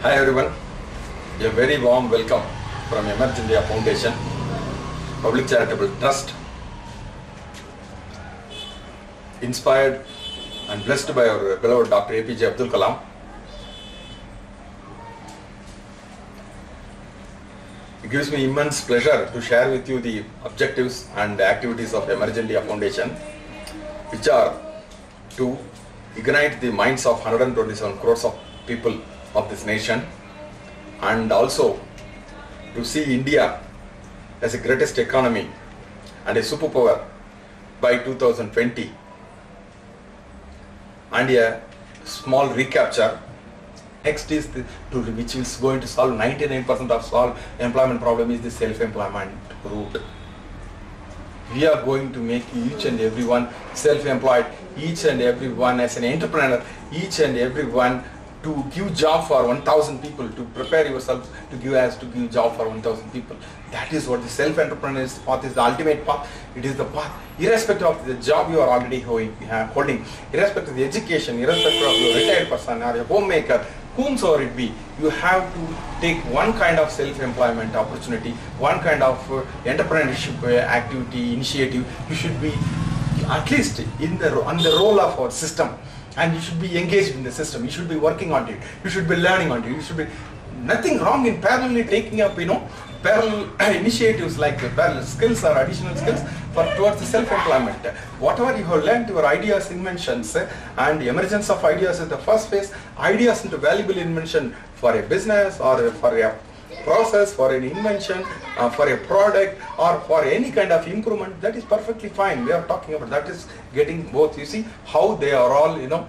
Hi everyone, a very warm welcome from Emerge India Foundation, Public Charitable Trust, inspired and blessed by our beloved Dr. APJ Abdul Kalam. It gives me immense pleasure to share with you the objectives and activities of Emerge India Foundation, which are to ignite the minds of 127 crores of people of this nation, and also to see India as the greatest economy and a superpower by 2020. And a small recapture. Next is which is going to solve 99% of employment problem is the self-employment route. We are going to make each and everyone self-employed, each and everyone as an entrepreneur, each and everyone to give job for 1,000 people, to prepare yourself to give job for 1,000 people. That is what the self-entrepreneur's path is, the ultimate path. It is the path, irrespective of the job you are already holding, irrespective of the education, irrespective of your retired person or your homemaker, whomsoever it be, you have to take one kind of self-employment opportunity, one kind of entrepreneurship activity, initiative. You should be at least on the role of our system. And you should be engaged in the system. You should be working on it. You should be learning on it. You should be nothing wrong in parallelly taking up, parallel initiatives like parallel skills or additional skills towards the self-employment. Whatever you have learned, your ideas, inventions, and the emergence of ideas is the first phase. Ideas into valuable invention for a business or for a process, for an invention, for a product, or for any kind of improvement, that is perfectly fine. We are talking about that is getting both. You see how they are all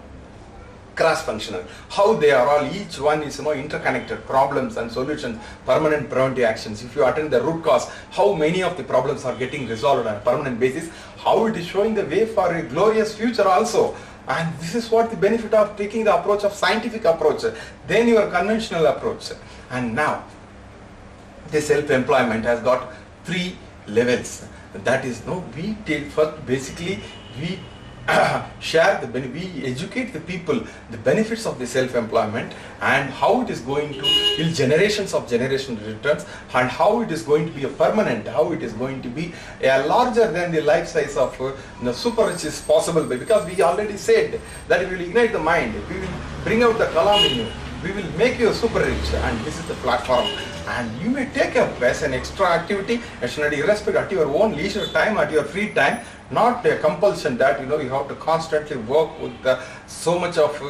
cross-functional, how they are all, each one is interconnected, problems and solutions, permanent preventive actions. If you attend the root cause, how many of the problems are getting resolved on a permanent basis, how it is showing the way for a glorious future also. And this is what the benefit of taking the approach of scientific approach, then your conventional approach. And now the self-employment has got 3 levels. That is, we take first, basically we share we educate the people the benefits of the self-employment and how it is going to build generations of generation returns, and how it is going to be a permanent, how it is going to be a larger than the life size of super rich is possible, because we already said that we will ignite the mind, we will bring out the kalam in you, we will make you super rich, and this is the platform. And you may take up as an extra activity, irrespective at your own leisure time, at your free time, not a compulsion that you have to constantly work with so much of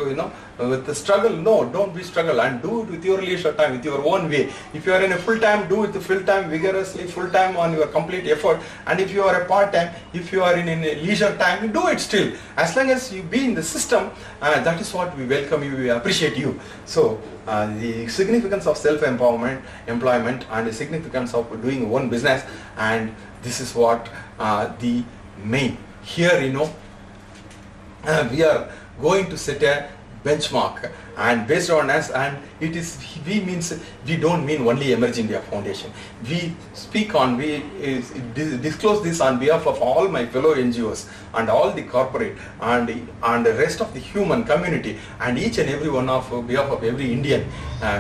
with the struggle. No, don't be struggle, and do it with your leisure time, with your own way. If you are in a full time, do it full time, vigorously, full time on your complete effort. And if you are a part time, if you are in a leisure time, do it still. As long as you be in the system, that is what we welcome you, we appreciate you. So the significance of self-employment, employment, and the significance of doing one business, and this is what the main here. We are going to set a benchmark, and based on us, and it is we don't mean only Emerge India Foundation. We speak on, disclose this on behalf of all my fellow NGOs and all the corporate and the rest of the human community, and each and every one of behalf of every Indian.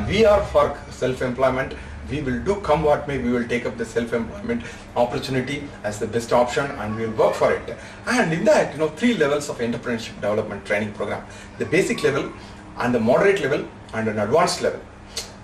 We are for self-employment. We will do come what may, we will take up the self-employment opportunity as the best option, and we will work for it. And in that, 3 levels of entrepreneurship development training program: the basic level, and the moderate level, and an advanced level.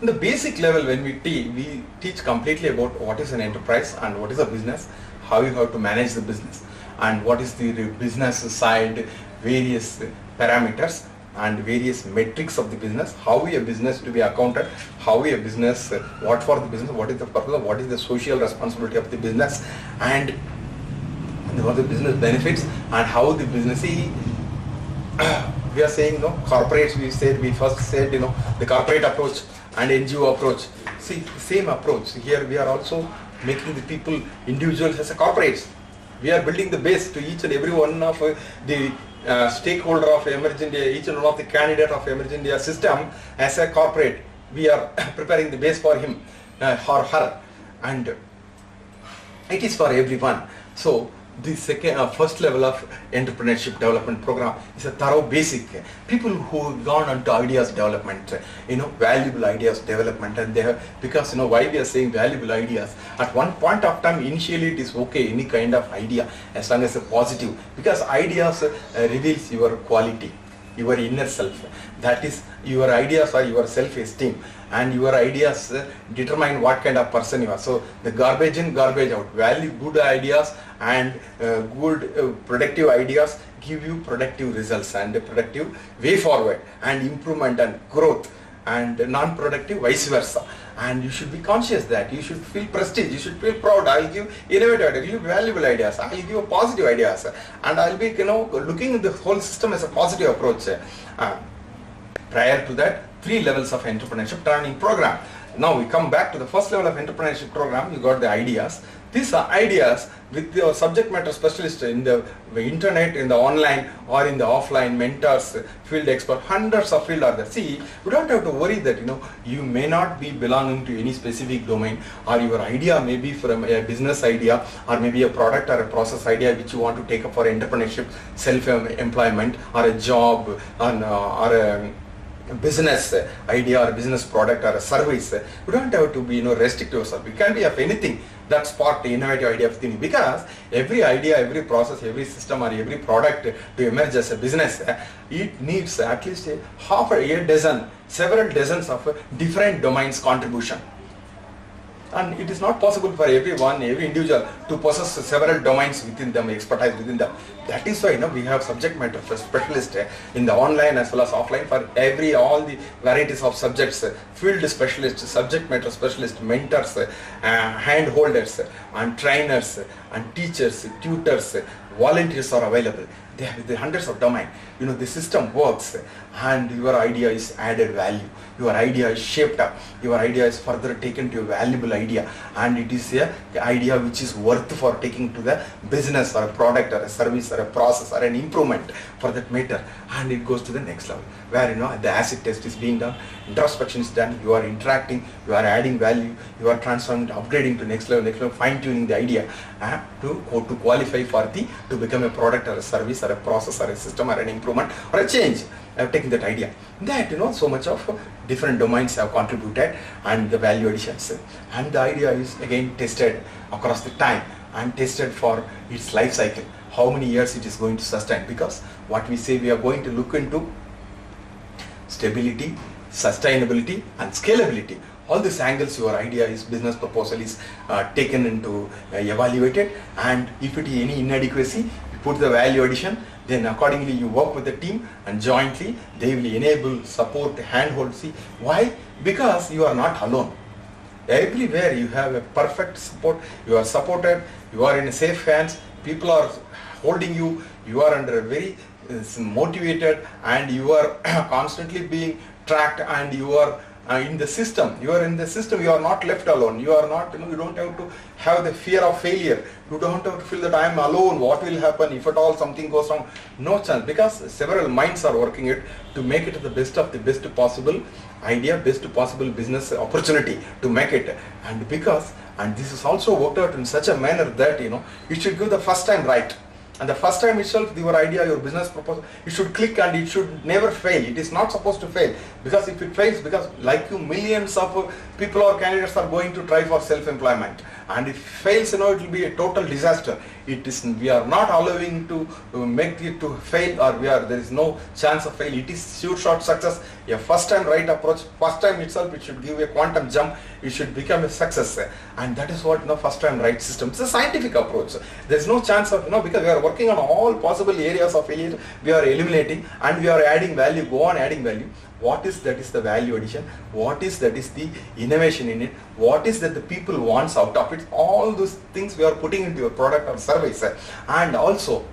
In the basic level, when we teach completely about what is an enterprise and what is a business, how you have to manage the business, and what is the business side, various parameters and various metrics of the business, how a business to be accounted, how a business, what for the business, what is the purpose, what is the social responsibility of the business, and what the business benefits, and how the business, we are saying corporates, we first said the corporate approach and NGO approach. See, same approach here. We are also making the people, individuals as a corporates. We are building the base to each and every one of the stakeholder of Emerge India, each and one of the candidate of Emerge India system as a corporate. We are preparing the base for him or her, and it is for everyone. So The first level of entrepreneurship development program is a thorough basic. People who have gone on to ideas development, valuable ideas development, and they have, because why we are saying valuable ideas. At one point of time, initially it is okay, any kind of idea, as long as it's positive, because ideas reveals your quality, your inner self. That is, your ideas are your self-esteem, and your ideas determine what kind of person you are. So the garbage in, garbage out. Value good ideas and good productive ideas give you productive results and a productive way forward and improvement and growth, and non-productive vice versa. And you should be conscious that you should feel prestige, you should feel proud. I'll give innovative ideas, I'll give valuable ideas, I'll give positive ideas, and I'll be looking at the whole system as a positive approach. Prior to that, 3 levels of entrepreneurship training program. Now we come back to the first level of entrepreneurship program. You got the ideas. These are ideas with your subject matter specialist in the internet, in the online or in the offline, mentors, field expert, hundreds of field are there. See, we don't have to worry that you may not be belonging to any specific domain, or your idea may be from a business idea, or maybe a product or a process idea which you want to take up for entrepreneurship, self-employment, or a job, or a business idea or a business product or a service. You don't have to be restrict yourself. You can be of anything that spark the innovative idea of thinking, because every idea, every process, every system or every product to emerge as a business, it needs at least several dozens of different domains contribution. And it is not possible for everyone, every individual to possess several domains within them, expertise within them. That is why we have subject matter specialists in the online as well as offline for all the varieties of subjects, field specialists, subject matter specialists, mentors, hand holders, and trainers, and teachers, tutors, volunteers are available. They have the hundreds of domains. The system works, and your idea is added value. Your idea is shaped up. Your idea is further taken to a valuable idea, and it is a idea which is worth for taking to the business or a product or a service or a process or an improvement for that matter. And it goes to the next level where the acid test is being done, introspection is done, you are interacting, you are adding value, you are transforming, upgrading to next level, fine-tuning the idea to qualify for to become a product or a service or a process or a system or an improvement or a change. I have taken that idea. That so much of different domains have contributed, and the value additions. And the idea is again tested across the time and tested for its life cycle. How many years it is going to sustain? Because what we say, we are going to look into stability, sustainability, and scalability. All these angles, your idea is, business proposal is taken into evaluated, and if it is any inadequacy, you put the value addition. Then accordingly you work with the team, and jointly they will enable, support, handhold. See why? Because you are not alone. Everywhere you have a perfect support. You are supported. You are in safe hands. People are holding you. You are under a very motivated, and you are constantly being tracked, and you are in the system. You are in the system. You are not left alone. You are not, you don't have to have the fear of failure. You don't have to feel that I am alone. What will happen if at all something goes wrong? No chance, because several minds are working it to make it the best of the best possible idea, best possible business opportunity to make it. And this is also worked out in such a manner that you should give the first time right. And the first time itself, your idea, your business proposal, it should click and it should never fail. It is not supposed to fail, because if it fails, because like you, millions of people or candidates are going to try for self-employment, and if it fails, it will be a total disaster. We are not allowing to make it to fail, or there is no chance of fail. It is sure shot success. A first time right approach, first time itself, it should give a quantum jump. It should become a success, and that is what first time right system. It's a scientific approach. There is no chance of because we are working on all possible areas of failure. We are eliminating, and we are adding value. Go on adding value. What is that is the value addition? What is that is the innovation in it? What is that the people wants out of it? All those things we are putting into your product or service, and also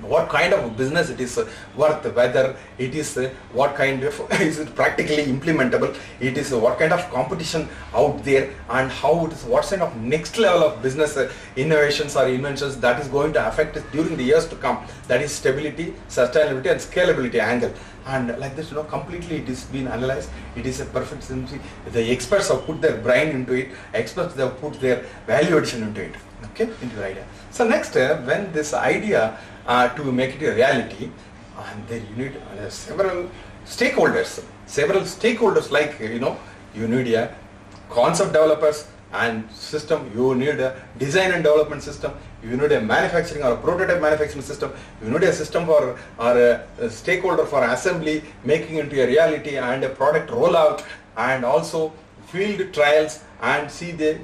what kind of business it is worth, whether it is what kind of is it practically implementable, it is what kind of competition out there, and how it is, what kind of next level of business innovations or inventions that is going to affect us during the years to come. That is stability, sustainability, and scalability angle. And like this, completely it is been analyzed. It is a perfect. The experts have put their brain into it. Experts have put their value addition into it. Okay, into your idea. So next, when this idea to make it a reality, and then you need several stakeholders like, you need a concept developers and system, you need a design and development system, you need a manufacturing or a prototype manufacturing system, you need a system for or a stakeholder for assembly, making into a reality and a product rollout, and also field trials, and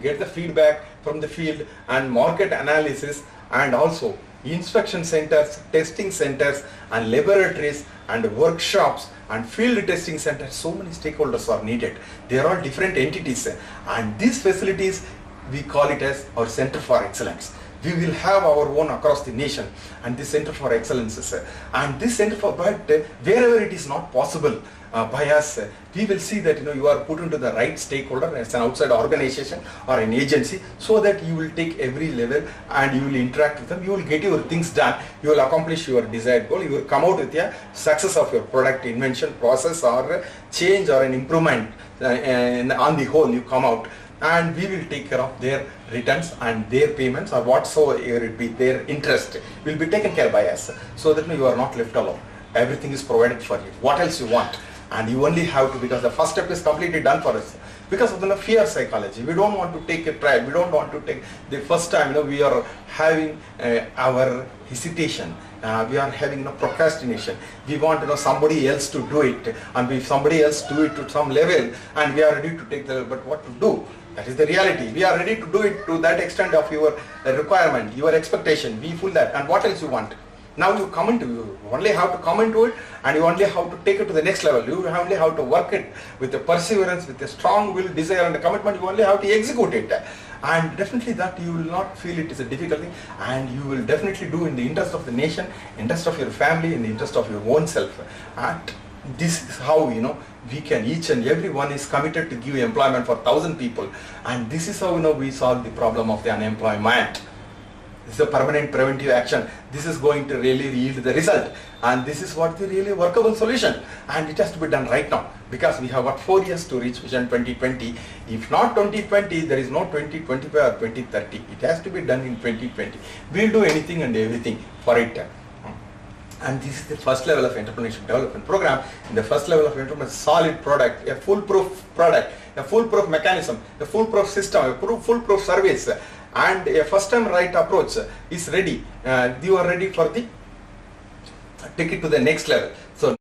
get the feedback from the field, and market analysis, and also inspection centers, testing centers, and laboratories, and workshops, and field testing centers. So many stakeholders are needed. They are all different entities, and these facilities, we call it as our center for excellence. We will have our own across the nation, and this center for excellence, and this center for, but wherever it is not possible by us, we will see that you are put into the right stakeholder as an outside organization or an agency, so that you will take every level and you will interact with them, you will get your things done, you will accomplish your desired goal, you will come out with a success of your product invention, process, or change, or an improvement on the whole. You come out, and we will take care of their returns and their payments, or whatsoever it be, their interest will be taken care by us, so that you are not left alone. Everything is provided for you. What else you want? And you only have to, because the first step is completely done for us. Because of the fear psychology, we don't want to take a trial, we don't want to take the first time, we are having our hesitation, we are having procrastination, we want somebody else to do it, and if somebody else do it to some level, and we are ready to take the, but what to do? That is the reality. We are ready to do it to that extent of your requirement, your expectation, we full that, and what else you want? Now you come into, you only have to come into it, and you only have to take it to the next level. You only have to work it with a perseverance, with a strong will, desire, and a commitment. You only have to execute it, and definitely that you will not feel it is a difficulty, and you will definitely do in the interest of the nation, interest of your family, in the interest of your own self. And this is how we can, each and every one is committed to give employment for 1,000 people, and this is how we solve the problem of the unemployment. This is a permanent preventive action. This is going to really yield the result, and this is what the really workable solution, and it has to be done right now, because we have got 4 years to reach Vision 2020. If not 2020, there is no 2025 or 2030. It has to be done in 2020. We will do anything and everything for it. And this is the first level of entrepreneurship development program. In the first level of entrepreneurship, solid product, a foolproof product, a foolproof mechanism, a foolproof system, a foolproof service, and a first time right approach is ready. You are ready for the take it to the next level. So